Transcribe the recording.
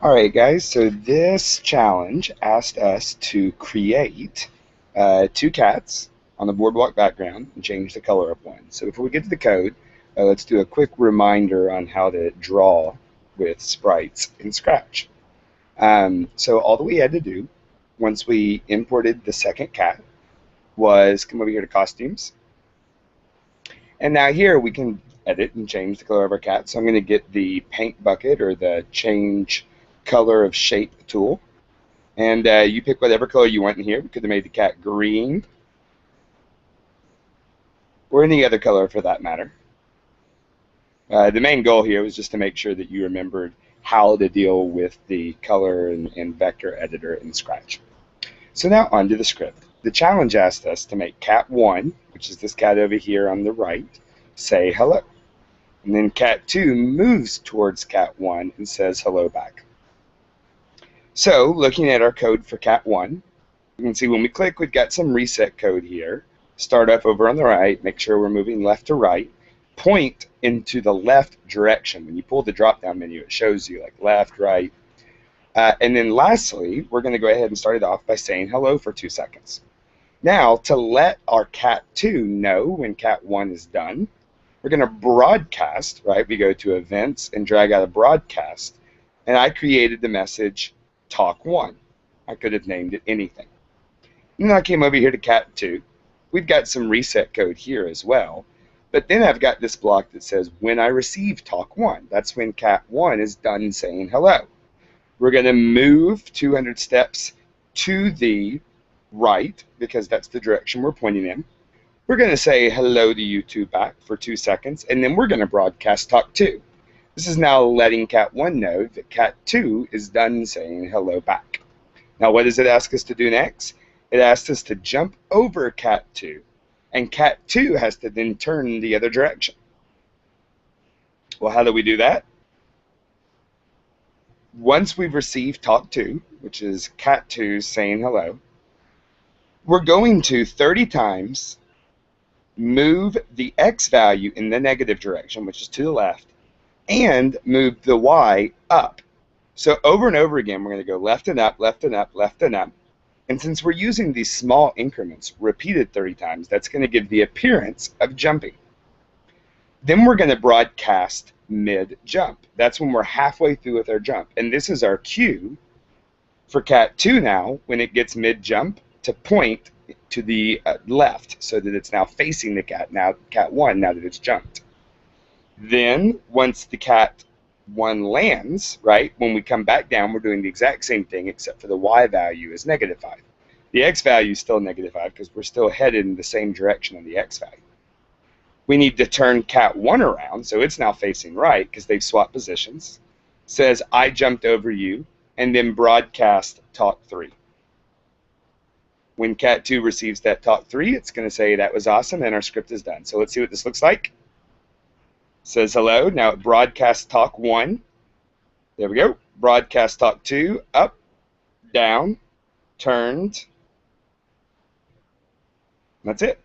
Alright guys, so this challenge asked us to create two cats on the boardwalk background and change the color of one. So before we get to the code, let's do a quick reminder on how to draw with sprites in Scratch. So all that we had to do once we imported the second cat was come over here to costumes. And now here we can edit and change the color of our cat. So I'm going to get the paint bucket or the change color of shape tool. And you pick whatever color you want in here. We could have made the cat green or any other color for that matter. The main goal here was just to make sure that you remembered how to deal with the color and vector editor in Scratch. So now onto the script. The challenge asked us to make cat 1, which is this cat over here on the right, say hello. And then cat 2 moves towards cat 1 and says hello back. So looking at our code for cat 1, you can see when we click, we've got some reset code here. Start up over on the right, make sure we're moving left to right. Point into the left direction. When you pull the drop-down menu, it shows you like left, right. And then lastly, we're going to go ahead and start it off by saying hello for 2 seconds. Now, to let our cat 2 know when cat 1 is done, we're going to broadcast, right? We go to events and drag out a broadcast. And I created the message talk 1. I could have named it anything. And then I came over here to cat 2. We've got some reset code here as well. But then I've got this block that says when I receive talk 1. That's when cat 1 is done saying hello. We're going to move 200 steps to the right because that's the direction we're pointing in. We're going to say hello to you two back for 2 seconds, and then we're going to broadcast talk 2. This is now letting cat 1 know that cat 2 is done saying hello back. Now what does it ask us to do next? It asks us to jump over cat 2, and cat 2 has to then turn the other direction. Well, how do we do that? Once we've received talk 2, which is cat 2 saying hello, we're going to 30 times move the X value in the negative direction, which is to the left, and move the Y up. So over and over again, we're going to go left and up, left and up, left and up. And since we're using these small increments repeated 30 times, that's going to give the appearance of jumping. Then we're going to broadcast mid-jump. That's when we're halfway through with our jump. And this is our cue for cat 2 now, when it gets mid-jump, to point to the left so that it's now facing the cat 1 now that it's jumped. Then once the cat 1 lands, right, when we come back down, we're doing the exact same thing except for the Y value is -5. The X value is still -5 because we're still headed in the same direction on the X value. We need to turn cat 1 around so it's now facing right because they've swapped positions. Says I jumped over you, and then broadcast talk 3. When cat 2 receives that talk 3, it's going to say that was awesome and our script is done. So let's see what this looks like. Says hello. Now it broadcasts talk 1. There we go. Broadcast talk 2. Up, down, turned. That's it.